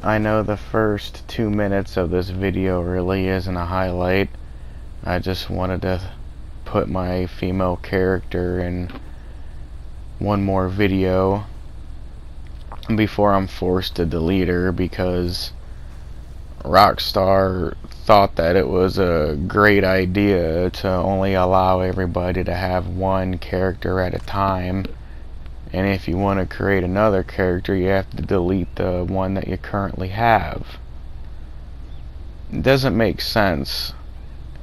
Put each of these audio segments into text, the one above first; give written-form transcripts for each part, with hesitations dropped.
I know the first 2 minutes of this video really isn't a highlight. I just wanted to put my female character in one more video before I'm forced to delete her, because Rockstar thought that it was a great idea to only allow everybody to have one character at a time, and if you want to create another character you have to delete the one that you currently have. It doesn't make sense,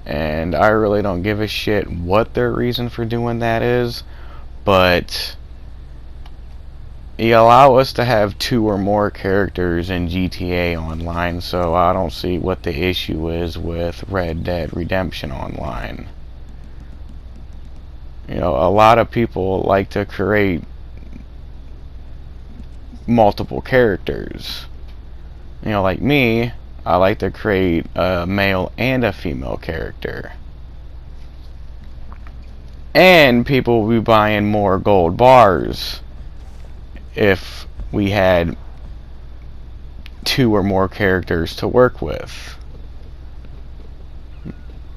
and I really don't give a shit what their reason for doing that is, but you allow us to have 2 or more characters in GTA Online, so I don't see what the issue is with Red Dead Redemption Online. You know, a lot of people like to create multiple characters. You know, like me, I like to create a male and a female character. And people will be buying more gold bars if we had 2 or more characters to work with.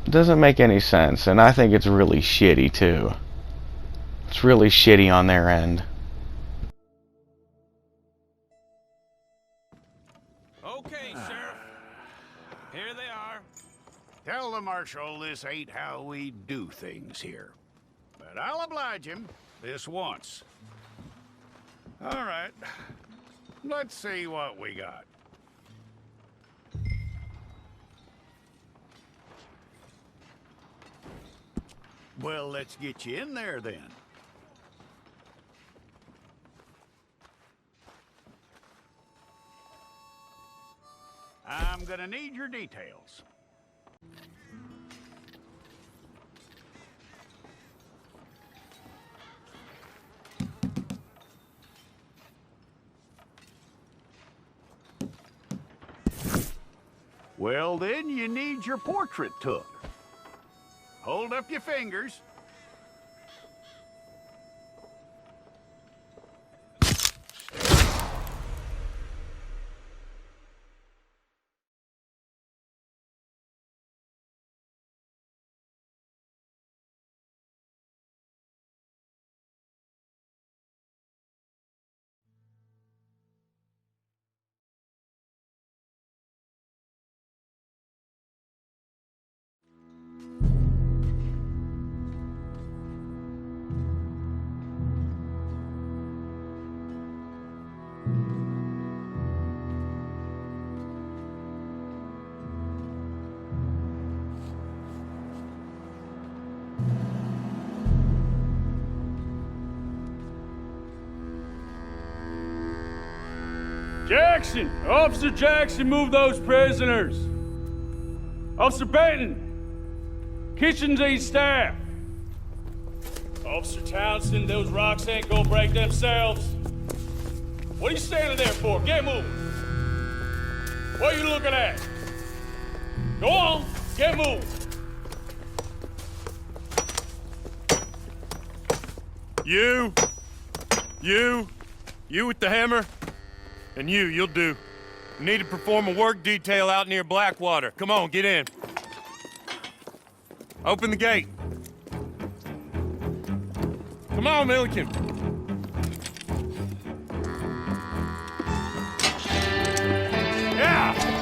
Doesn't make any sense, and I think it's really shitty too. It's really shitty on their end. Okay, Sheriff. Here they are. Tell the Marshal this ain't how we do things here. But I'll oblige him this once. All right. Let's see what we got. Well, let's get you in there then. I'm gonna need your details. Well, then you need your portrait took. Hold up your fingers. Jackson! Officer Jackson, move those prisoners! Officer Benton! Kitchens aid staff! Officer Townsend, those rocks ain't gonna break themselves. What are you standing there for? Get moving! What are you looking at? Go on, get moving! You with the hammer? And you'll do. We need to perform a work detail out near Blackwater. Come on, get in. Open the gate. Come on, Milliken. Yeah!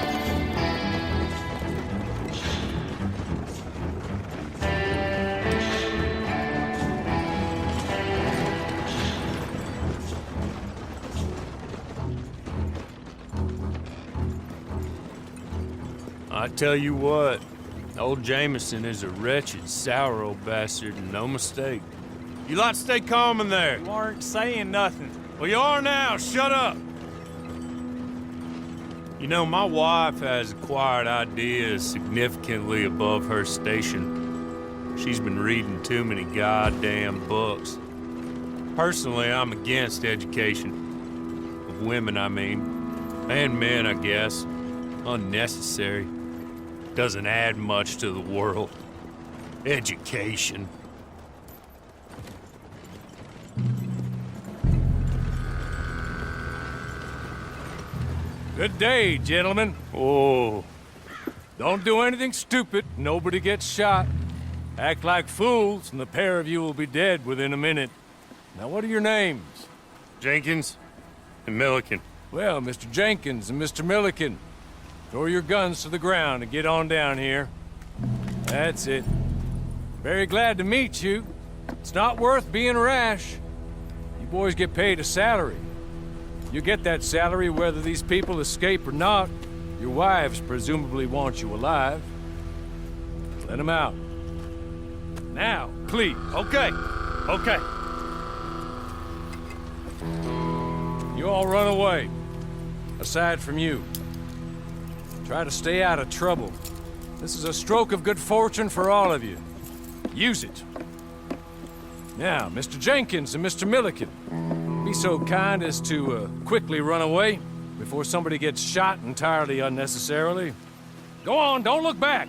I tell you what, old Jameson is a wretched, sour old bastard, and no mistake. You lot stay calm in there. You aren't saying nothing. Well, you are now. Shut up. You know, my wife has acquired ideas significantly above her station. She's been reading too many goddamn books. Personally, I'm against education. Of women, I mean. And men, I guess. Unnecessary. Doesn't add much to the world. Education. Good day, gentlemen. Oh. Don't do anything stupid. Nobody gets shot. Act like fools, and the pair of you will be dead within a minute. Now, what are your names? Jenkins and Milliken. Well, Mr. Jenkins and Mr. Milliken, throw your guns to the ground and get on down here. That's it. Very glad to meet you. It's not worth being rash. You boys get paid a salary. You get that salary whether these people escape or not. Your wives presumably want you alive. Let them out. Now, please. Okay. You all run away. Aside from you. Try to stay out of trouble. This is a stroke of good fortune for all of you. Use it. Now, Mr. Jenkins and Mr. Milliken, be so kind as to quickly run away before somebody gets shot entirely unnecessarily. Go on, don't look back.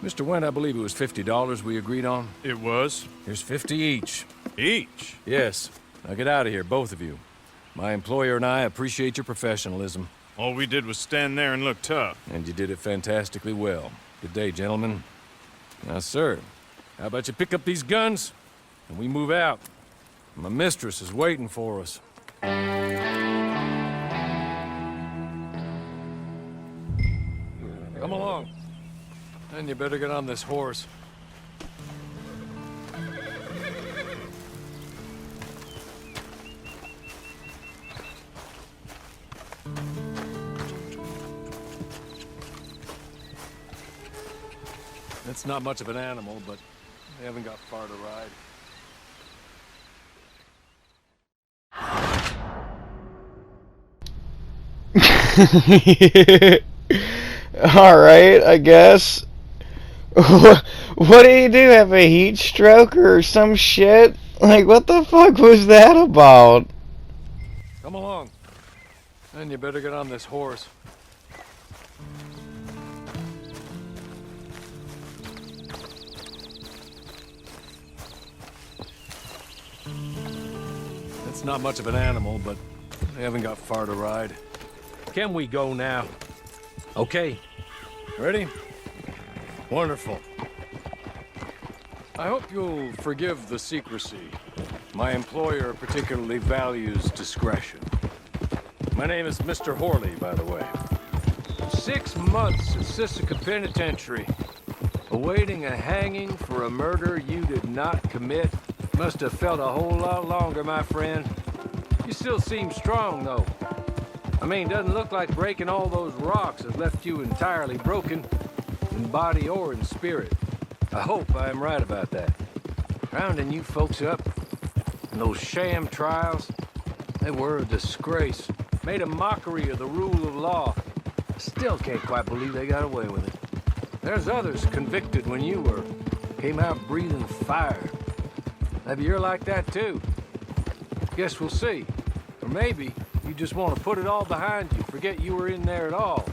Mr. Went, I believe it was $50 we agreed on. It was. Here's 50 each. Each? Yes. Now get out of here, both of you. My employer and I appreciate your professionalism. All we did was stand there and look tough. And you did it fantastically well. Good day, gentlemen. Now, sir, how about you pick up these guns and we move out? My mistress is waiting for us. Come along. And you better get on this horse. It's not much of an animal, but they haven't got far to ride. Alright, I guess. What do you do? Have a heat stroke or some shit? Like, what the fuck was that about? Come along. And you better get on this horse. It's not much of an animal, but they haven't got far to ride. Can we go now? Okay. Ready? Wonderful. I hope you'll forgive the secrecy. My employer particularly values discretion. My name is Mr. Horley, by the way. 6 months at Sisika Penitentiary, awaiting a hanging for a murder you did not commit. Must have felt a whole lot longer, my friend. You still seem strong, though. I mean, doesn't look like breaking all those rocks has left you entirely broken, in body or in spirit. I hope I am right about that. Rounding you folks up, and those sham trials, they were a disgrace. Made a mockery of the rule of law. I still can't quite believe they got away with it. There's others convicted when you were. Came out breathing fire. Maybe you're like that too. Guess we'll see. Or maybe you just want to put it all behind you, forget you were in there at all.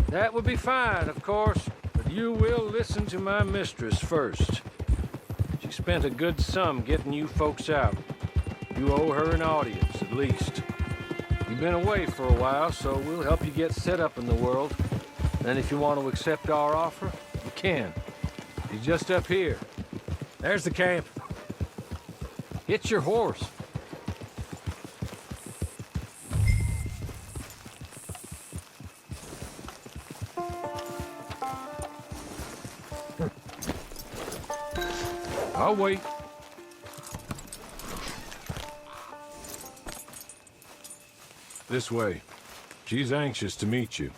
That would be fine, of course, but you will listen to my mistress first. She spent a good sum getting you folks out. You owe her an audience, at least. You've been away for a while, so we'll help you get set up in the world. And if you want to accept our offer, you can. He's just up here. There's the camp. Hit your horse. I'll wait. This way. She's anxious to meet you.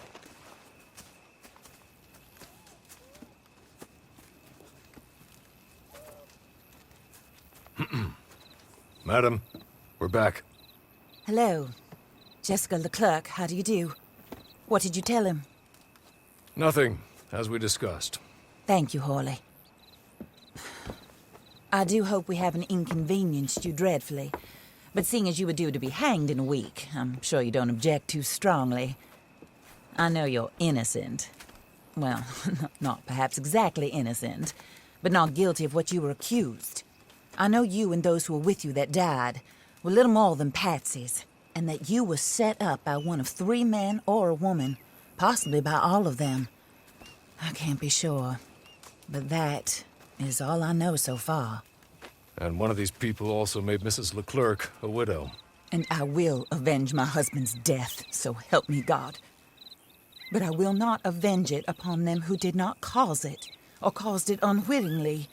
Madam, we're back. Hello. Jessica Leclerc, how do you do? What did you tell him? Nothing, as we discussed. Thank you, Horley. I do hope we haven't inconvenienced you dreadfully. But seeing as you were due to be hanged in a week, I'm sure you don't object too strongly. I know you're innocent. Well, not perhaps exactly innocent, but not guilty of what you were accused. I know you and those who were with you that died were little more than patsies. and that you were set up by one of 3 men or a woman, possibly by all of them. I can't be sure, but that is all I know so far. And one of these people also made Mrs. Leclerc a widow. And I will avenge my husband's death, so help me God. But I will not avenge it upon them who did not cause it, or caused it unwittingly.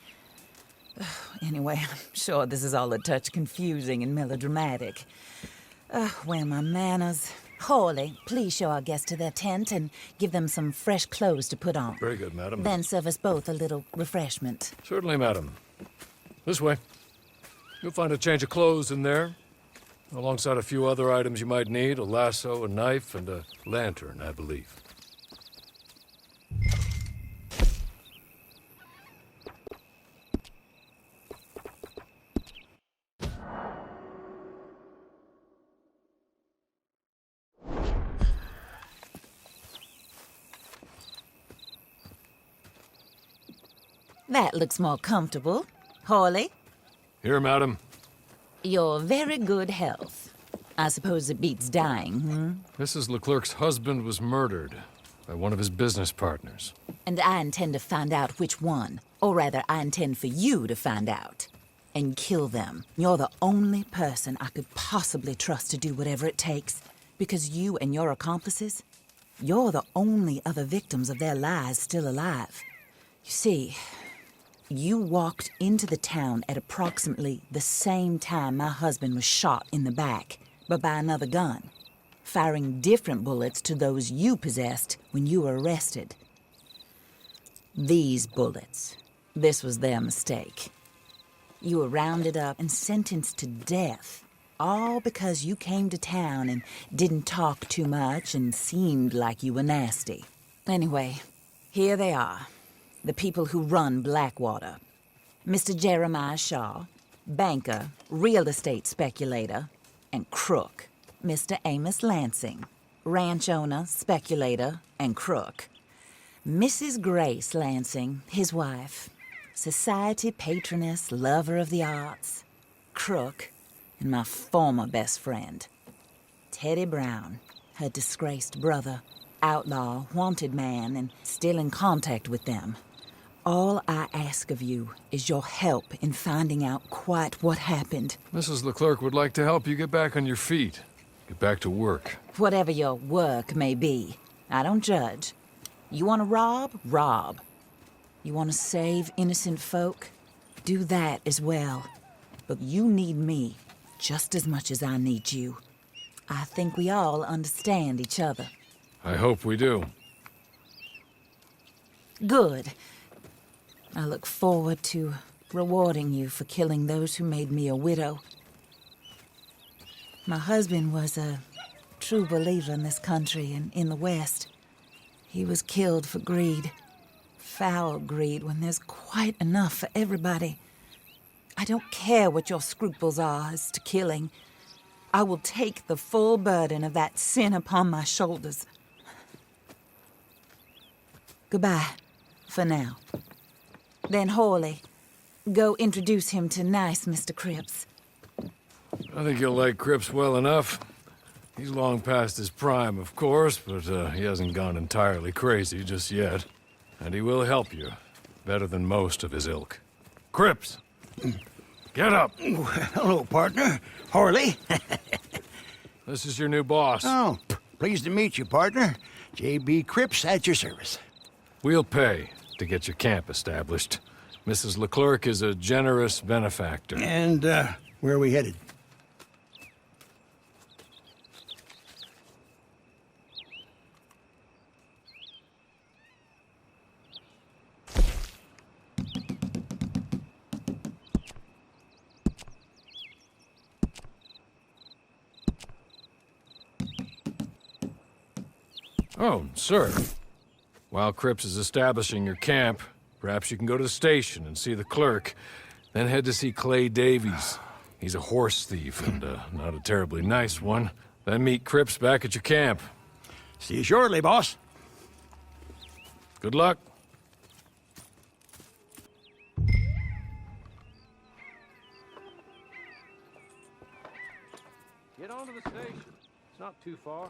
Anyway, I'm sure this is all a touch confusing and melodramatic. Where are my manners? Hawley, please show our guests to their tent and give them some fresh clothes to put on. Very good, madam. Then serve us both a little refreshment. Certainly, madam. This way. You'll find a change of clothes in there, alongside a few other items you might need, a lasso, a knife, and a lantern, I believe. That looks more comfortable. Hawley, Here, madam. your very good health. I suppose it beats dying, hmm? Mrs. Leclerc's husband was murdered by one of his business partners. And I intend to find out which one. Or rather, I intend for you to find out. And kill them. You're the only person I could possibly trust to do whatever it takes. Because you and your accomplices, you're the only other victims of their lies still alive. You see, you walked into the town at approximately the same time my husband was shot in the back, but by another gun, firing different bullets to those you possessed when you were arrested. These bullets, this was their mistake. You were rounded up and sentenced to death, all because you came to town and didn't talk too much and seemed like you were nasty. Anyway, here they are. The people who run Blackwater. Mr. Jeremiah Shaw, banker, real estate speculator, and crook. Mr. Amos Lansing, ranch owner, speculator, and crook. Mrs. Grace Lansing, his wife, society patroness, lover of the arts, crook, and my former best friend. Teddy Brown, her disgraced brother, outlaw, wanted man, and still in contact with them. All I ask of you is your help in finding out quite what happened. Mrs. Leclerc would like to help you get back on your feet. Get back to work. Whatever your work may be, I don't judge. You want to rob? Rob. You want to save innocent folk? Do that as well. But you need me just as much as I need you. I think we all understand each other. I hope we do. Good. I look forward to rewarding you for killing those who made me a widow. My husband was a true believer in this country and in the West. He was killed for greed. Foul greed when there's quite enough for everybody. I don't care what your scruples are as to killing. I will take the full burden of that sin upon my shoulders. Goodbye, for now. Then Hawley, go introduce him to nice Mr. Cripps. I think you'll like Cripps well enough. He's long past his prime, of course, but he hasn't gone entirely crazy just yet. And he will help you, better than most of his ilk. Cripps! Get up! Hello, partner. Hawley. This is your new boss. Oh, pleased to meet you, partner. J.B. Cripps at your service. We'll pay to get your camp established. Mrs. Leclerc is a generous benefactor. And, where are we headed? Oh, sir. While Cripps is establishing your camp, perhaps you can go to the station and see the clerk, then head to see Clay Davies. He's a horse thief and not a terribly nice one. Then meet Cripps back at your camp. See you shortly, boss. Good luck. Get on front of the station. It's not too far.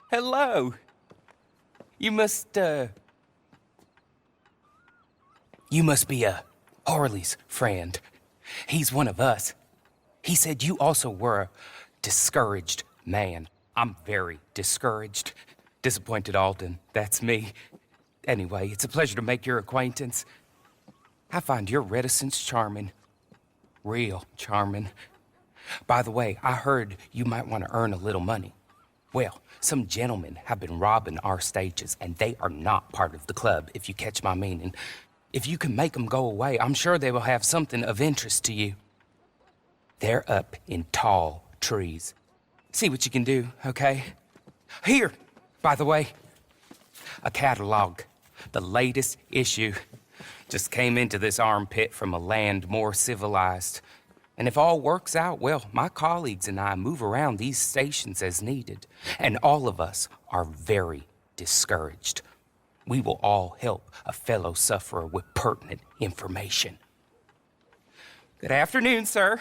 Hello. You must be Harley's friend. He's one of us. He said you also were a discouraged man. I'm very discouraged. Disappointed Alden, that's me. Anyway, it's a pleasure to make your acquaintance. I find your reticence charming. Real charming. By the way, I heard you might want to earn a little money. Well, some gentlemen have been robbing our stages, and they are not part of the club, if you catch my meaning. If you can make them go away, I'm sure they will have something of interest to you. They're up in tall trees. See what you can do, okay? Here, by the way, a catalog. The latest issue. Just came into this armpit from a land more civilized. And if all works out, well, my colleagues and I move around these stations as needed. And all of us are very discouraged. We will all help a fellow sufferer with pertinent information. Good afternoon, sir.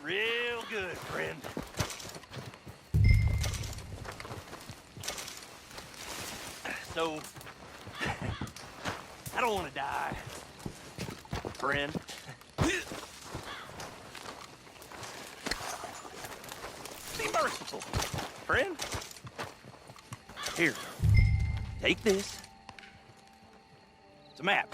Real good, friend. So, I don't want to die, friend. Be merciful, friend. Here, take this. It's a map.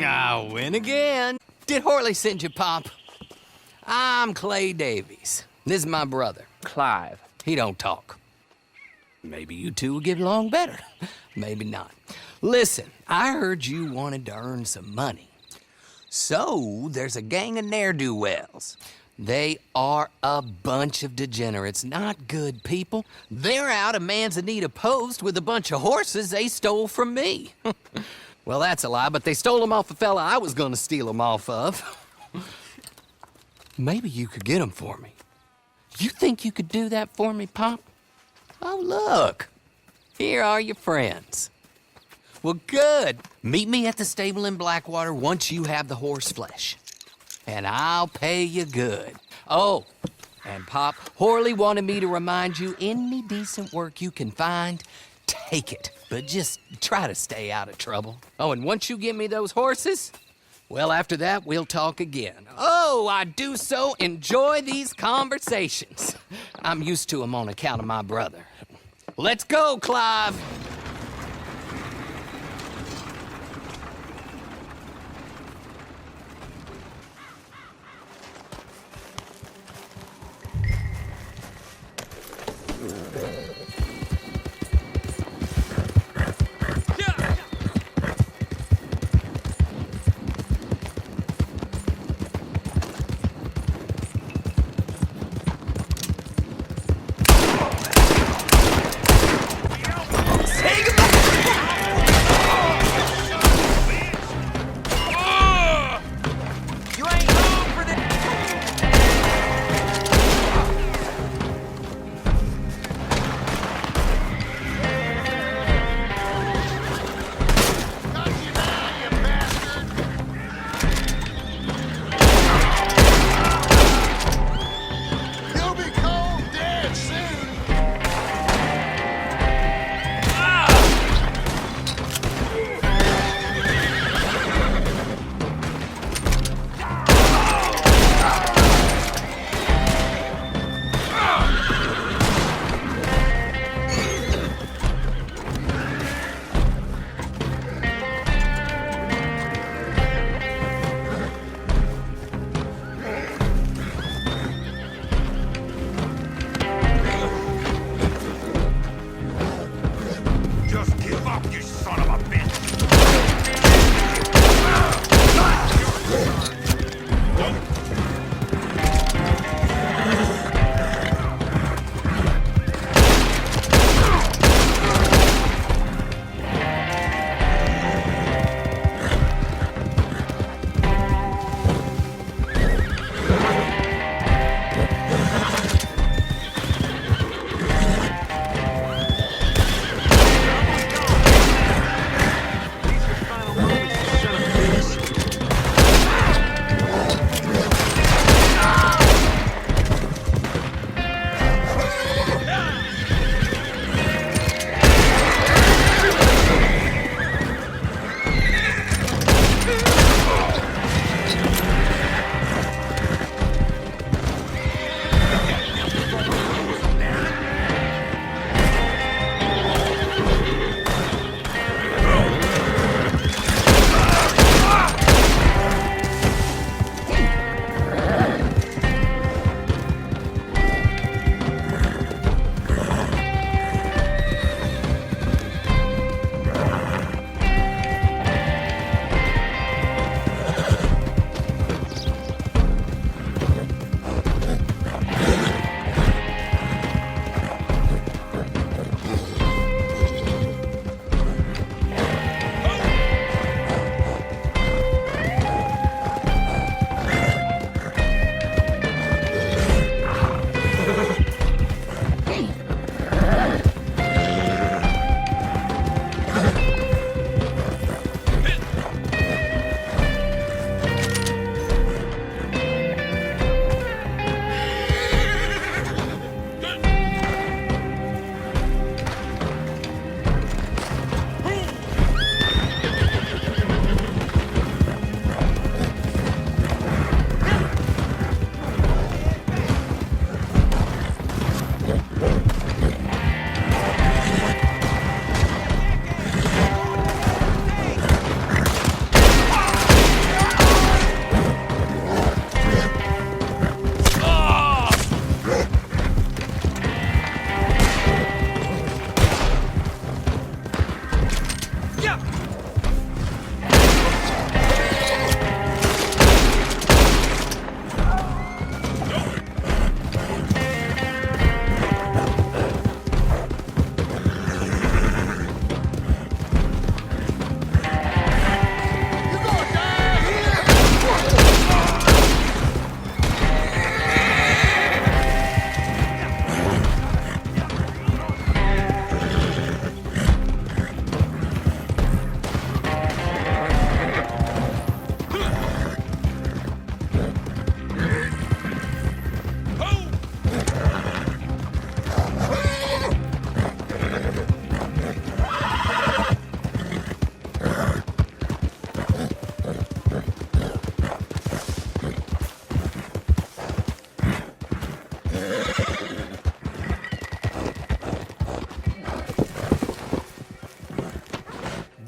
I win again. Did Horley send you, Pop? I'm Clay Davies. This is my brother, Clive. He don't talk. Maybe you two will get along better. Maybe not. Listen, I heard you wanted to earn some money. So, there's a gang of ne'er-do-wells. They are a bunch of degenerates, not good people. They're out of Manzanita Post with a bunch of horses they stole from me. Well, that's a lie, but they stole them off a fella I was gonna steal them off of. Maybe you could get them for me. You think you could do that for me, Pop? Oh, look. Here are your friends. Well, good. Meet me at the stable in Blackwater once you have the horse flesh. And I'll pay you good. Oh, and Pop, Horley wanted me to remind you, any decent work you can find, take it. but just try to stay out of trouble. Oh, and once you give me those horses, well, after that, we'll talk again. Oh, I do so enjoy these conversations. I'm used to them on account of my brother. Let's go, Clive!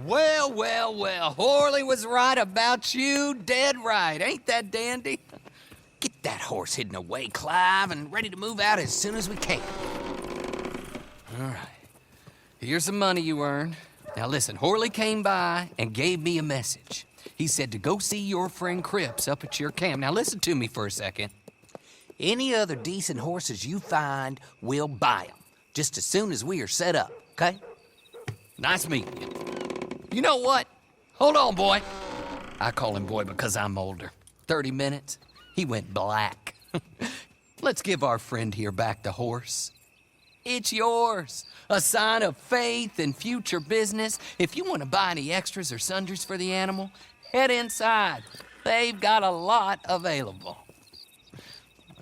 Well, well, well. Horley was right about you. Dead right. Ain't that dandy? Get that horse hidden away, Clive, and ready to move out as soon as we can. All right. Here's the money you earned. Now listen, Horley came by and gave me a message. He said to go see your friend Cripps up at your camp. Now listen to me for a second. Any other decent horses you find, we'll buy them. Just as soon as we are set up, okay? Nice meeting you. You know what? Hold on, boy. I call him boy because I'm older. 30 minutes, he went black. Let's give our friend here back the horse. It's yours. A sign of faith and future business. If you want to buy any extras or sundries for the animal, head inside. They've got a lot available.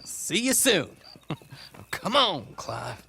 See you soon. Come on, Clive.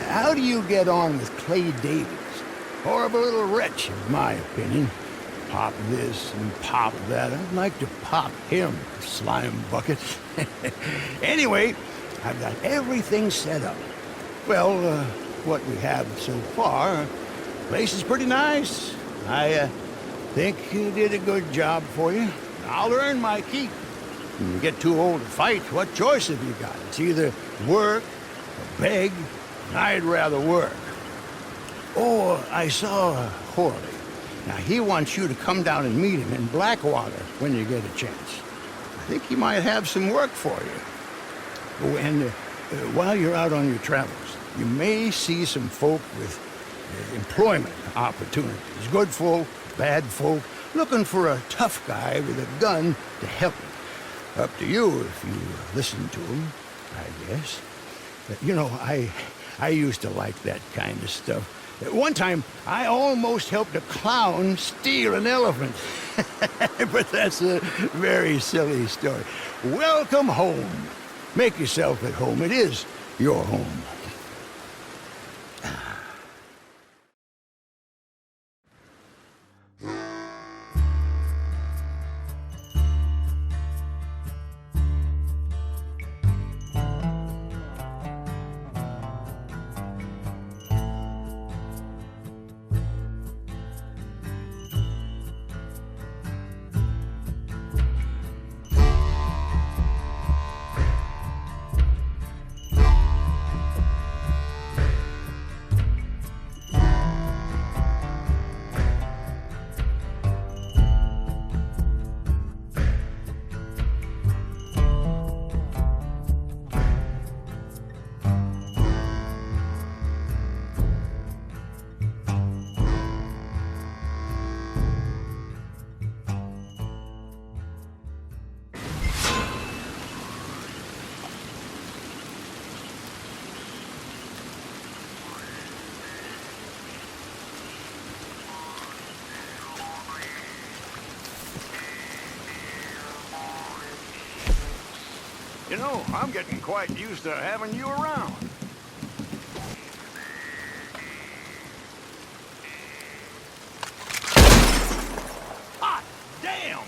How do you get on with Clay Davies? Horrible little wretch, in my opinion. Pop this and pop that. I'd like to pop him, slime bucket. Anyway, I've got everything set up. Well, what we have so far, place is pretty nice. I think you did a good job for you. I'll earn my keep. When you get too old to fight, what choice have you got? It's either work or beg. I'd rather work. Oh, I saw Horley. Now, he wants you to come down and meet him in Blackwater when you get a chance. I think he might have some work for you. Oh, and while you're out on your travels, you may see some folk with employment opportunities. Good folk, bad folk, looking for a tough guy with a gun to help them. Up to you if you listen to him, I guess. You know, I used to like that kind of stuff. One time, I almost helped a clown steal an elephant. But that's a very silly story. Welcome home. Make yourself at home. It is your home. You know, I'm getting quite used to having you around. Hot damn!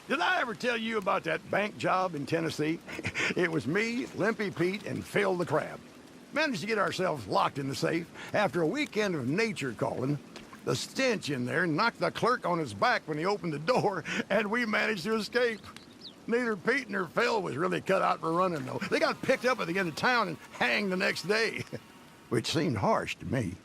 Did I ever tell you about that bank job in Tennessee? It was me, Limpy Pete, and Phil the Crab. Managed to get ourselves locked in the safe after a weekend of nature calling. The stench in there knocked the clerk on his back when he opened the door, and we managed to escape. Neither Pete nor Phil was really cut out for running, though. They got picked up at the end of town and hanged the next day, which seemed harsh to me.